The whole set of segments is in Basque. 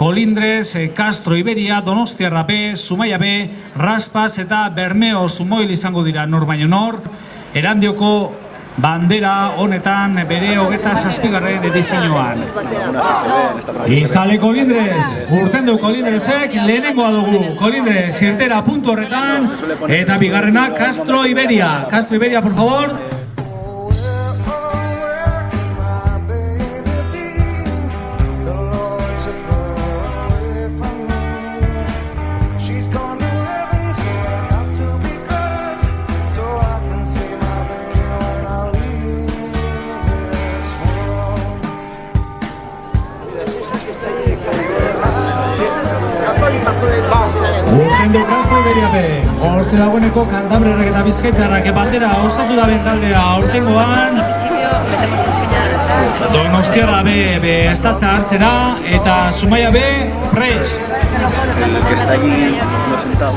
Colindres, Castro Iberia, Donostiarra B, Zumaia B, Raspas eta Bermeo Zumoil izango dira nor baino nor. Erandioko bandera honetan bere 27. edizioan. Izale Colindres, urten du Colindresek, lehenengoa dugu Colindres irtera puntu horretan, eta bigarrena Castro Iberia. Castro Iberia, por favor. Urtendu Castro Iberia be, hortze dagoeneko Kantabriarrak eta Bizkaitarrak bandera osatu da bentaldea urtengoan. Donostiarra be estatza hartzera eta Zumaia be prest. El que está allí no sentado.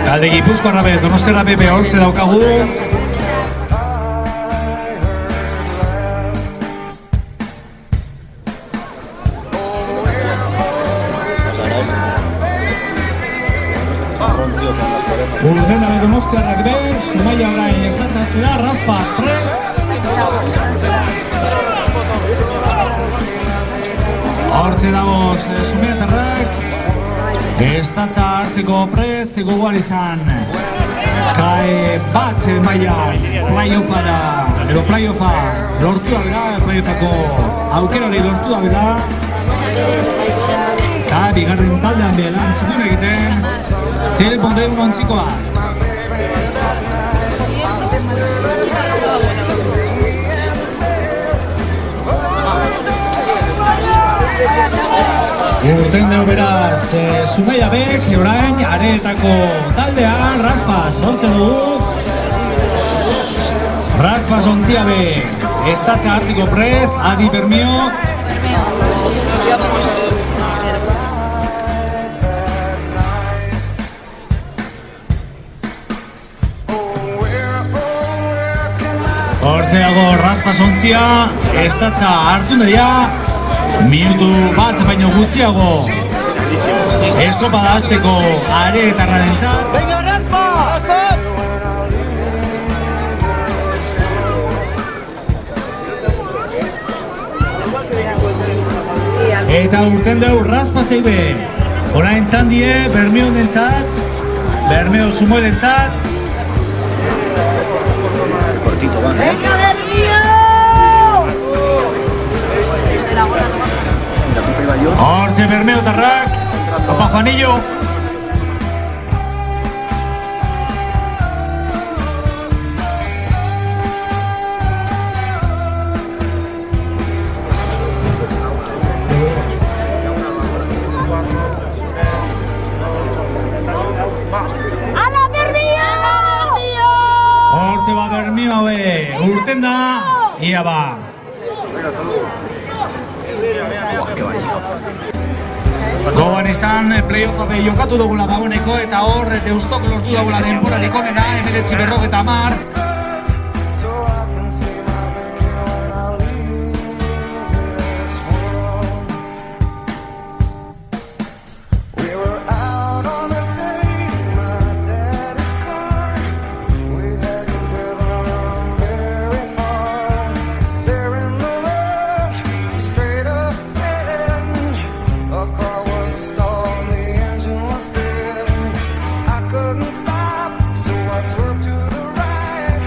Talde Gipuzkoarra be, Donostiarra be hortze daukagu. Urten dabe Donostiarrak be, Zumaia orain estatza hartzera, Raspas prest. Hortze dagoz Zumaiatarrak, estatza hartzeko prest, gogoan izan. Kae bat maila playoffara, edo playoffa lortu da bera, playoffako aukerari lortu da bera. Eta bigarren taldean behelan txukun egiten, Telpondeun ontzikoa. Urten deu beraz, Zumaia bek, orain, areetako taldean, Raspas, hortzen dugu. Raspas ontzia bek, estatza hartziko prest, Adi Bermeo. Hortzeago Raspas ontzia, estatza hartu nadia, minutu bat baino gutxiago estropada hasteko areetarrarentzat. Eta urten deu Raspasei be, orain txandie Bermeonentzat, Bermeo Zumoilentzat. Cortito van, ¡Venga, Bermeo! Hortze Bermeotarrak, Opa Juanillo. ¡Ala, Bermeo! Hortze ba Bermeo be, urten da, ia ba. Gogoan izan, playoffa be jokatu dugula dagoeneko eta hor Deustok lortu dugula denborarik onena, 1950. Swerve to the right.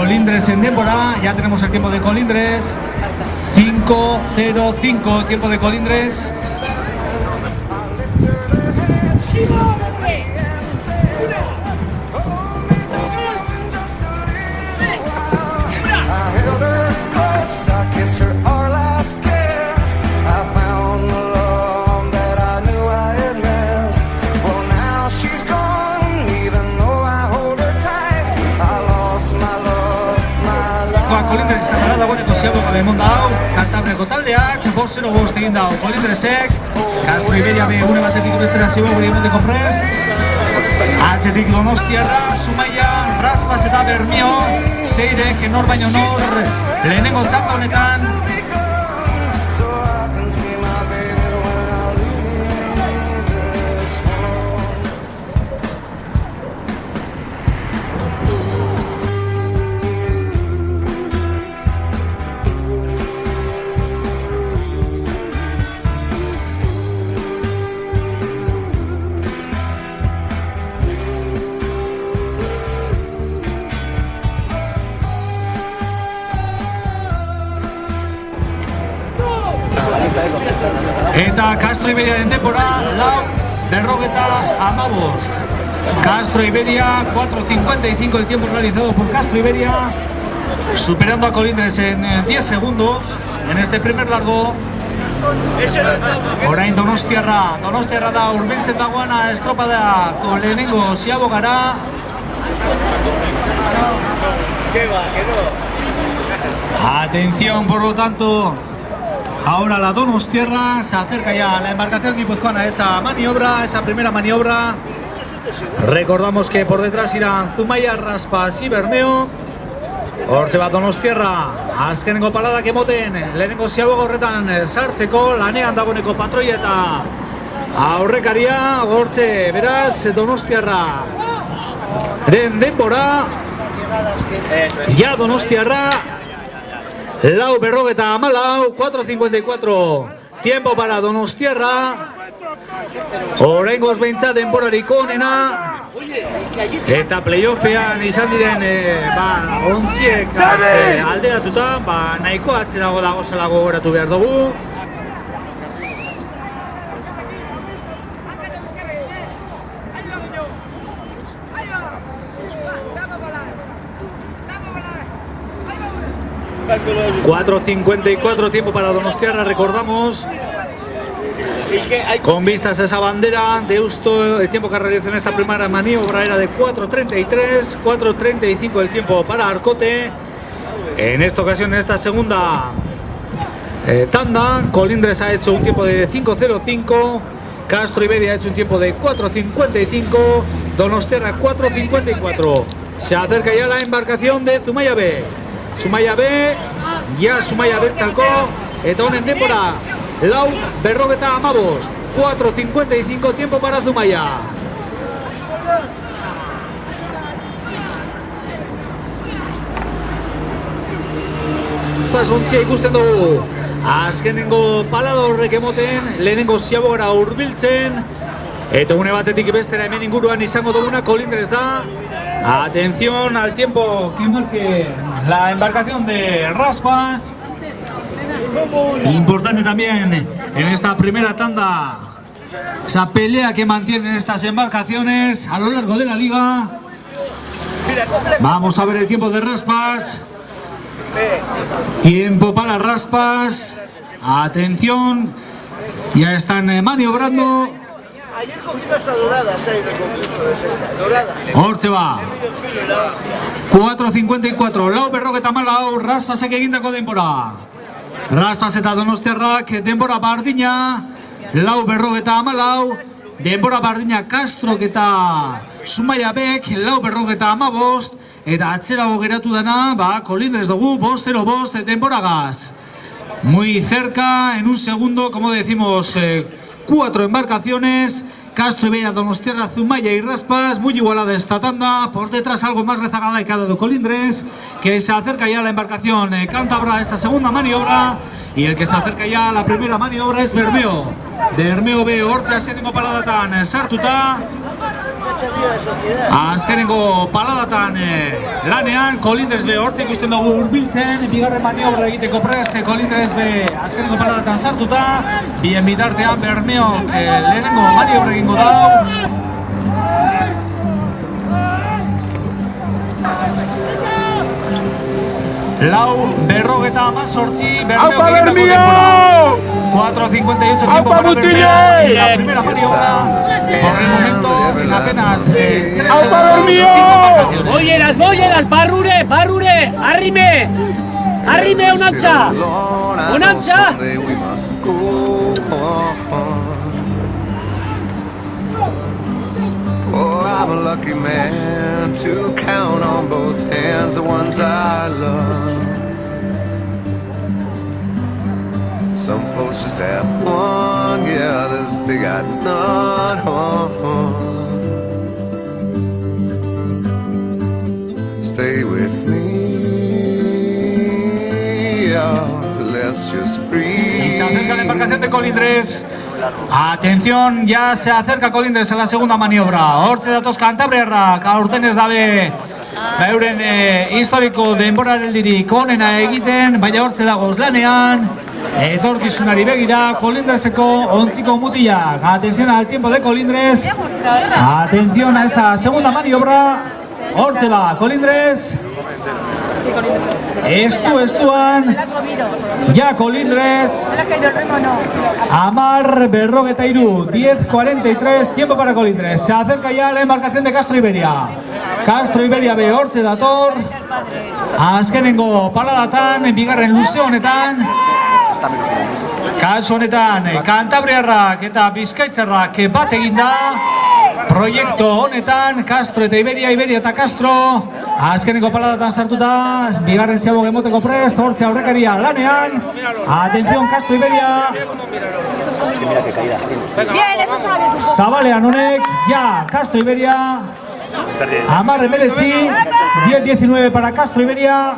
Colindres en denbora, ya tenemos el tiempo de Colindres. 5:05, tiempo de Colindres. Colindres izan gara dagoeneko ziaboga emon da hau, Kantabriako taldeak, 5-0 egin da Colindresek, Castro Iberia be une batetik bestera ziaboga emoteko prest, atzetik Donostiarra, Zumaia, Raspas eta Bermeo, Seirek, nor baino nor, lehenengo txapa honetan. Eta Castro Iberia den denbora, 4:55. Castro Iberia, 4:55 el tiempo realizado por Castro Iberia, superando a Colindres en 10 segundos en este primer largo. Orain Donostiarra da hurbiltzen dagoena estropadako lehenengo ziabogara. Atención, por lo tanto. Ahora la Donostiarra se acerca ya a la embarcación guipuzcoana, esa primera maniobra. Recordamos que por detrás irán Zumaia, Raspas y Bermeo. Hortxe bat Donostiarra, azkenengo paladak emoten, lehenengo ziaboga horretan sartzeko, lanean dagoeneko patroia eta aurrekaria. Hortxe, beraz, Donostiarra denbora, ja Donostiarra, 4:54, 4:54, tiempo para Donostiarra. Oraingoz behintzat denborarik onena. Eta playoffean izan diren ontziek alderatuta, nahiko atzerago dagozela gogoratu behar dugu. $4:54 tiempo para Donostiarra, recordamos. Con vistas a esa bandera de Deusto, el tiempo que realizó en esta primera maniobra era de 4:33, 4:35 el tiempo para Arcote. En esta ocasión, en esta segunda tanda, Colindres ha hecho un tiempo de 5:05, Castro Iberia ha hecho un tiempo de 4:55, Donostiarra 4:54. Se acerca ya la embarcación de Zumaia B. Zumaia B, Zumaia Betzako, eta honen denbora, 4:55, 4:55 tiempo para Zumaia. Ontzia ikusten dugu, azkenengo palada horrek emoten, lehenengo ziabogara hurbiltzen, eta une batetik bestera hemen inguruan izango duguna Colindres da. Atención al tiempo que marque la embarcación de Raspas. Importante también en esta primera tanda esa pelea que mantienen estas embarcaciones a lo largo de la liga. Vamos a ver el tiempo de Raspas. Tiempo para Raspas. Atención, ya están maniobrando. Ayer cogido hasta dorada, dorada. Hortxe ba, 4:54, lau berrogeta malau, Raspasek egindako denbora. Raspas eta Donostiarrak denbora bardina, 4:54, denbora bardina Castrok eta Zumaia Bek, 4:55, eta atzerago geratu dena, Colindres dugu, 5:05 denboragaz. Muy cerca, en un segundo, como decimos, 4 embarcaciones, Castro Iberia, Donostiarra, Zumaia y Raspas, muy igualada esta tanda. Por detrás algo más rezagada y que ha dado Colindres, que se acerca ya a la embarcación cántabra a esta segunda maniobra, y el que se acerca ya a la primera maniobra es Bermeo. Bermeo B, hortxe azkenengo paladatan sartuta. Azkenengo paladatan lanean, Kolindres B hortz ikusten dugu hurbiltzen, bigarren maniobra egiteko prest, Kolindres B azkenengo paladatan sartuta, bien bitartean Bermeok lehenengo maniobra egingo da. Lau, berrogeta amazortzi, Bermeok egitako denbora. 4.58 tiempo para Bermeo en la primera maniobra. Por el momento, en apenas 3 segundos, 5 marcaciones. Boyeras, barrure, arrime, un ancha. Oh, I'm a lucky man to count on both hands the ones I love. Some folks just have one, yeah, others they got none. Stay with me, oh, let's just breathe. Y se acerca la embarcación de Kolindres. Atención, ya se acerca Kolindres a la segunda maniobra. Hortze datoz Kantabriarrak, aurten ez dabe euren historiko denboraldirik onena egiten, baina hortze dagoz lanean. Etorkizunari begira, Kolindreseko ontziko mutilak. Atención al tiempo de Kolindres. Atención a esa segunda maniobra. Hortze va, Kolindres. Estuan. Ya Kolindres. Amar berrogeta iru, 10.43, tiempo para Kolindres. Se acerca ya la embarcación de Castro Iberia. Castro Iberia be hortze dator. Azkenengo paladatan, bigarren luze honetan. Kasu honetan, Kantabriarrak eta Bizkaitzarrak bat eginda. Proiektu honetan, Castro eta Iberia eta Castro. Azkenengo paladatan sartuta, bigarren ziabog emoteko prest, hortze aurrekaria lanean. Atención, Castro Iberia. Zabalean honek, ya, Castro Iberia. Amar Emeretzi, 10-19 para Castro Iberia,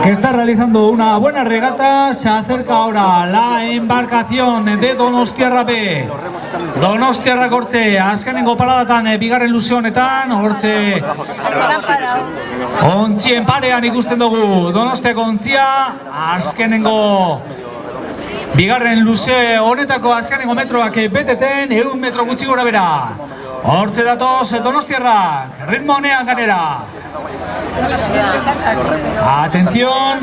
que está realizando una buena regata. Se acerca ahora la embarcación de Donostiarra B. Donostiarrak hortze, azkenengo paladatan bigarren luze honetan, hortze ontzien parean ikusten dugu Donostiako ontzia, azkenengo bigarren luze honetako azkenengo metroak beteten, 100 metro gutxi gora bera. Hortze datoz Donostiarrak, ritmo honean ganera. Atención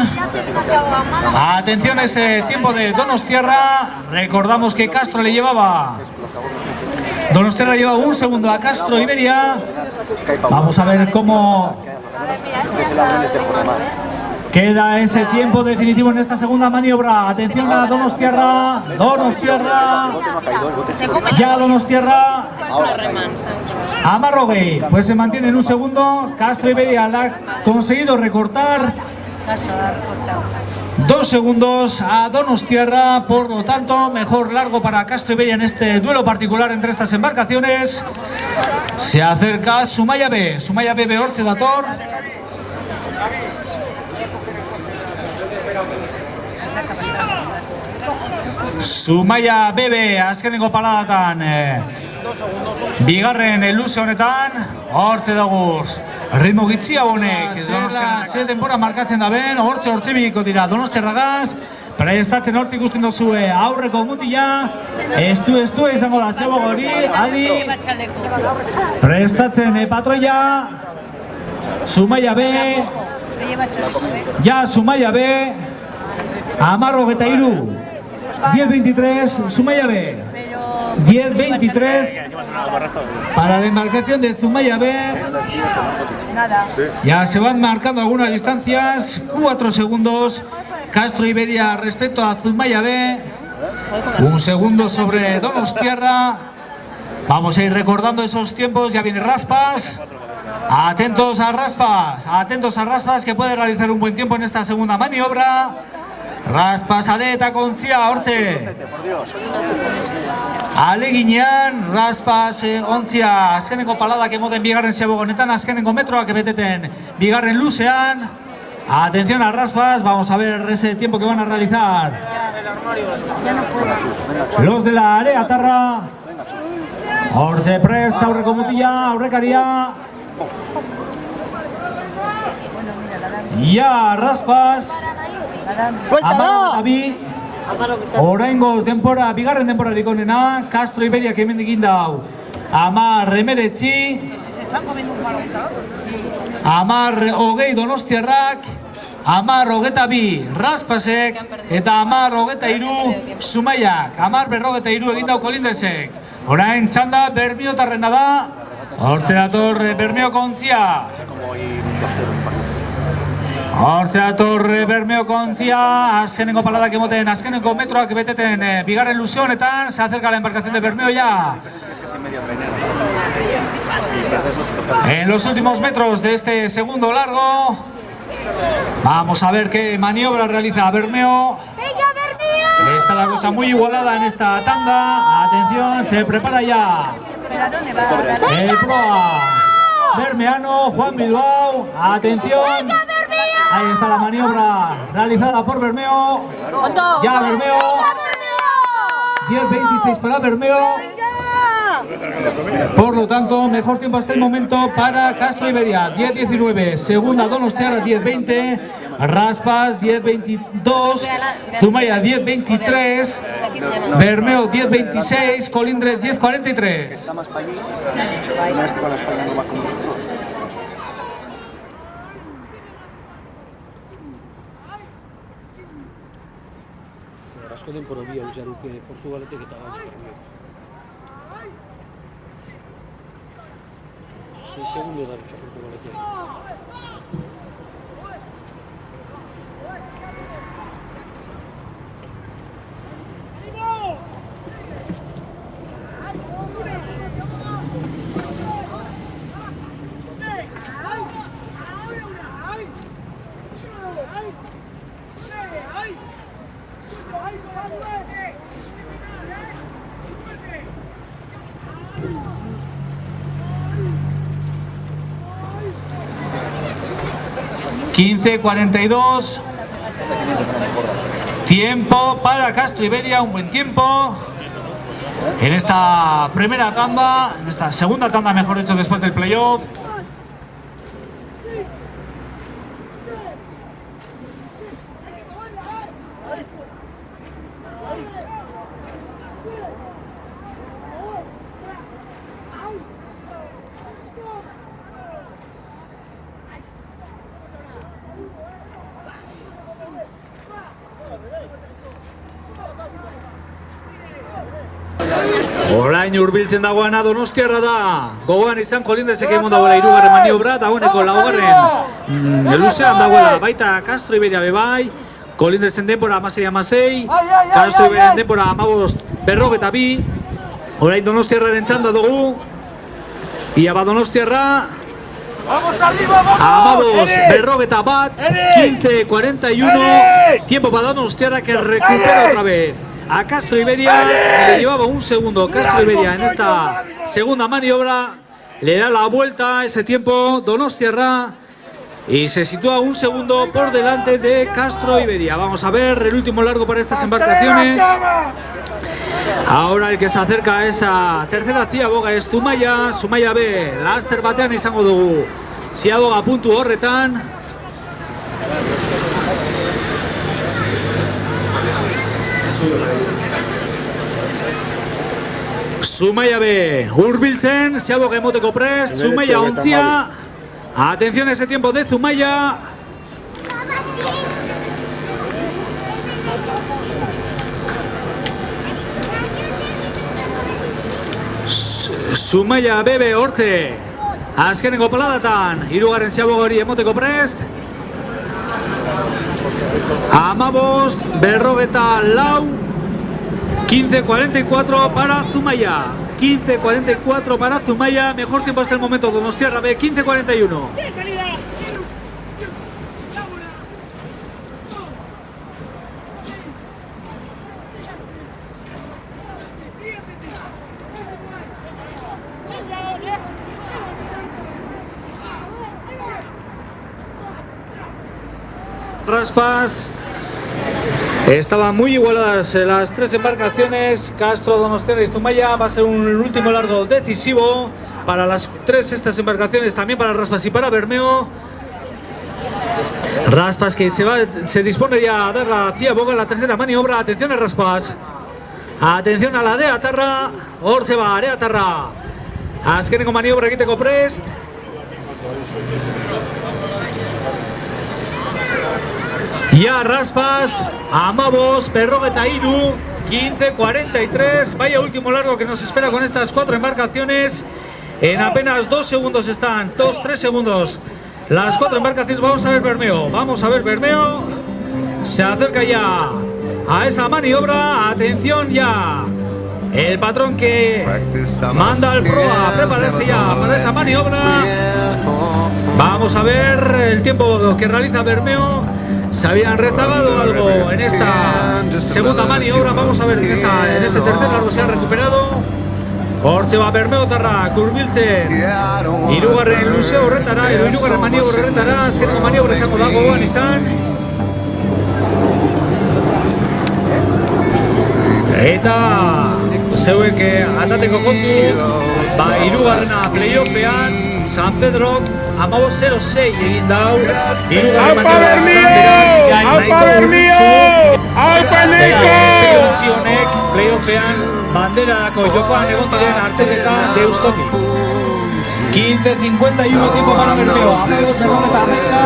a ese tiempo de Donostiarra. Recordamos que Castro le llevaba, Donostiarra lleva un segundo a Castro Iberia. Vamos a ver cómo queda ese tiempo definitivo en esta segunda maniobra. Atención a Donostiarra. Ya Donostiarra. Amarrogei, pues se mantiene en un segundo. Castro Iberia la ha conseguido recortar 2 segundos a Donostiarra, por lo tanto mejor largo para Castro Iberia en este duelo particular entre estas embarcaciones. Se acerca Zumaia B, hortze dator. Zumaia bebe azkenengo paladatan bigarren luze honetan, hortze daguz ritmo gitxia honek. Ze denbora markatzen da ben, hortze biko dira Donostiarragaz. Prestatzen hortze ikusten dozue aurreko mutila, estu izango da zebo hori, adi. Prestatzen patroia, Zumaia B, ja Zumaia B, Amarrogeta iru, 10-23, Zumaia B, 10-23 para la embarcación de Zumaia B. Ya se van marcando algunas distancias, 4 segundos Castro Iberia respecto a Zumaia B, 1 segundo sobre Donostiarra. Vamos a ir recordando esos tiempos, ya viene Raspas. Atentos a Raspas, que puede realizar un buen tiempo en esta segunda maniobra. Raspas aleta kontzia hortze. Aleginean, Raspas ontzia azkenengo paladak emoten bigarren ziabogonetan, azkenengo metroak beteten bigarren luzean. Atención a Raspas, vamos a ver ese tiempo que van a realizar los de la Area Tarra. Hortze prest, aurreko mutila, aurrekaria. Ja, Raspas. Amaro bi. Oraingoz denpora, bigarren denporarik onena. Castro Iberiak hemen egin dau. 10-19. 10-20 Donostiarrak. 10-22 Raspasek. Eta 10-23 Zumaiak. 10-43 egin dau Kolindresek. Orain txanda Bermiotarrena da. Hortze dator Bermeoko ontzia. Hortze dator Bermeoko ontzia. Azkenengo paladak emoten, azkenengo metroak beteten bigarren luzio honetan. Se acerca la embarcación de Bermeo ya. En los últimos metros de este segundo largo. Vamos a ver qué maniobra realiza Bermeo. Está la cosa muy igualada en esta tanda. Atención, se prepara ya el proa bermeano, Juan Bilbao. Atención, ahí está la maniobra realizada por Bermeo. Ya Bermeo. 10-26 para Bermeo. Por lo tanto, mejor tiempo hasta el momento para Castro Iberia, 10-19. Segunda Donostiarra, 10-20. Raspas, 10-22. Zumaia, 10-23. Bermeo, 10-26. Colindres, 10-43. Está más para allí. Una vez que va la España no va con nosotros. Asko denpora bia luzaruke Portugaletek eta bai. 6 segundo darutxo Portugaletek. $15:42. Tiempo para Castro Iberia, un buen tiempo. En esta primera tanda, en esta segunda tanda, mejor dicho, después del playoff. Orain hurbiltzen dagoena Donostiarra da. Gogoan izan Kolindresek emon dagoela hirugarren maniobra, dagoeneko laugarren luzean dagoela baita Castro Iberia bebai. Kolindresen denpora 16-16, Castro Iberiaren denpora 15-42. Orain Donostiarraren txanda dugu. Ia ba Donostiarra. 15-41, 15-41. Tiempo para Donostiarra que recupera otra vez a Castro Iberia, que le llevaba un segundo. Castro Iberia en esta segunda maniobra le da la vuelta a ese tiempo Donostiarra y se sitúa un segundo por delante de Castro Iberia. Vamos a ver el último largo para estas embarcaciones. Ahora el que se acerca a esa tercera ziaboga es Zumaia. Zumaia B, laster batean izango dugu ziaboga puntu horretan. Zumaia B, hurbiltzen, ziaboga emoteko prest, Zumaia ontzia. Atención a ese tiempo de Zumaia. Zumaia bebe hortze. Azkenengo paladatan, hirugarren ziaboga hori emoteko prest. 15-44, 15-44 para Zumaia. 15-44 para Zumaia. Mejor tiempo hasta el momento Donostiarra B, 15-41. Raspas Estaban muy igualadas las tres embarcaciones. Castro, Donostiarra y Zumaia. Va a ser un último largo decisivo para las tres estas embarcaciones, también para Raspas y para Bermeo. Raspas que se dispone ya a dar la ciaboga en la tercera maniobra. Atención a Raspas. Atención a la Areatarra. Hortxe ba, Areatarra. Azkeneko maniobra egiteko prest. Ya Raspas, Amabos, Perrogeta Iru, 15:43. Vaya último largo que nos espera con estas cuatro embarcaciones. En apenas 2 segundos están, 2-3 segundos. Las cuatro embarcaciones. Vamos a ver Bermeo. Vamos a ver Bermeo. Se acerca ya a esa maniobra. Atención ya. El patrón que manda al proa a prepararse ya para esa maniobra. Vamos a ver el tiempo que realiza Bermeo. Se habían rezagado algo en esta segunda maniobra. Vamos a ver en ese tercer largo se han recuperado. Hortxe ba Bermeo tarra kurbiltzen hirugarren luze horretara edo hirugarren maniobra horretara. Azkeneko maniobra izango da gogoan izan. Eta zeuek atateko kontu, ba hirugarrena playoffean San Pedrok 15-06 egin dau. Hirugarren maniobra beraz nahiko urrutzu. Sei honek playoffean banderako jokoan egon diren Arteketa Deustoki. 15:51 tiempo para Bermeo. Amabos, Berrogeta Arreka.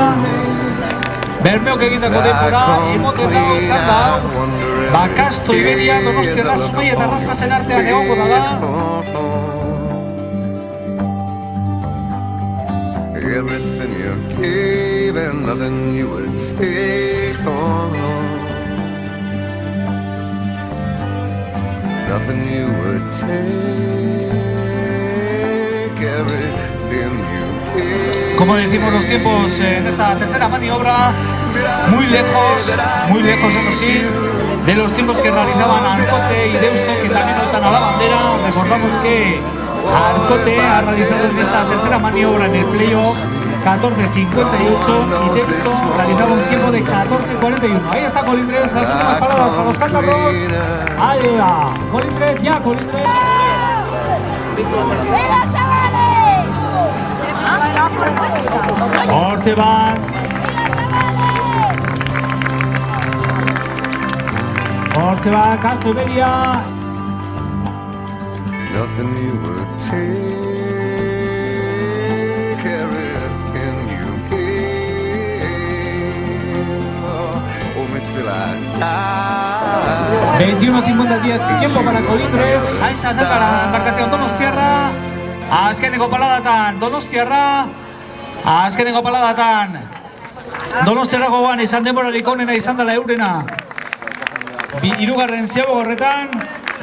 Bermeok egindako denbora emoten dago txanda hau. Ba Castro, Iberia, Donostiarra, Zumaia eta Raspasen artean egongo da. Everything you gave and nothing you would take on. Nothing you would take. Everything you gave. Como decimos los tiempos en esta tercera maniobra, muy lejos eso sí, de los tiempos que realizaban Arcote y Deusto, que también optan a la bandera. Recordamos que Arcote ha realizado en esta tercera maniobra en el playoff 14:58 y Deusto ha realizado un tiempo de 14:41. Ahí está Colindres, las últimas palabras para los cántabros. Ahí va, Colindres, ya Colindres. ¡Venga, chavales! Hortxe van. Hortxe va, Castro, Iberia. Nothing you would take, everything you gave. Oh, me till I die. 21:50 tiempo para Colindres. Ahí se acerca la embarcación Donostiarra. Azkeneko paladatan Donostiarra. Azkeneko paladatan Donostiarra gogoan izan denborarik onena izan dela eurena. Hirugarren ziago horretan.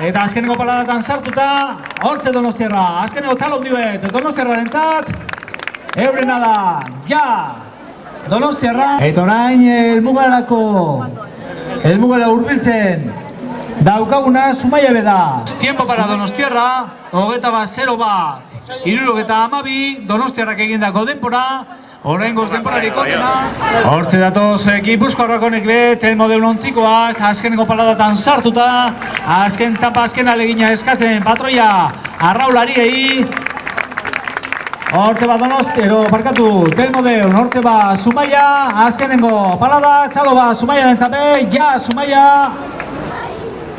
Eta azkeneko paladatan sartuta, hortze Donostiarra. Azkeneko txalo hundi bet, Donostiarrarentzat. Eurena da, ja! Donostiarra. Eta orain helmugara hurbiltzen daukaguna Zumaia beda. Tiempo para Donostiarra, 21:01. 72 Donostiarrak egindako denbora. Oraingoz denborarik onena. Hortze datoz Gipuzkoarrak honek be, Telmo Deulontzikoak azkeneko paladatan sartuta. Azken txapa, azken alegina eskatzen patroia arraulariei. Hortze ba Donostiero, parkatu, Telmo Deun, hortze ba Zumaia. Azkenengo palada, txalo ba Zumaiaren txape, ja Zumaia.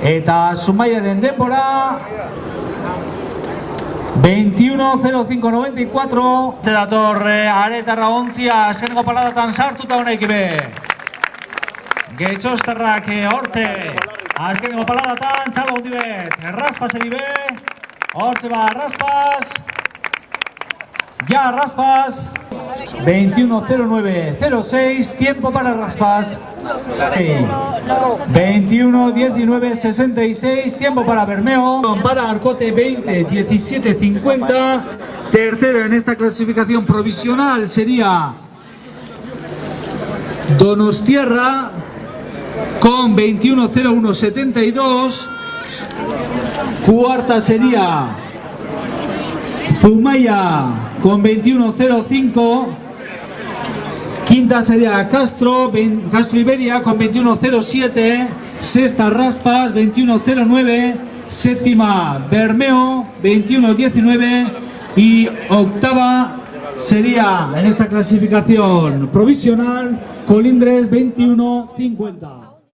Eta Zumaiaren denbora 21:05:94. Dator Aretarra ontzia azkeneko paladatan sartuta honek be. Getxostarrak hortze azkeneko paladatan txalo hundi bet. Raspaseri be. Hortze ba Raspas. Ya Raspas. 21:09:06. Tiempo para Raspas. 21:19:66. Tiempo para Bermeo. Para Arcote 20:17:50. Tercero en esta clasificación provisional sería Donostiarra con 21:01:72. Cuarta sería Zumaia con 21:05. Quinta sería Castro Iberia con 21.07. Sexta Raspas 21.09. Séptima Bermeo 21.19. Y octava sería en esta clasificación provisional Colindres 21.50.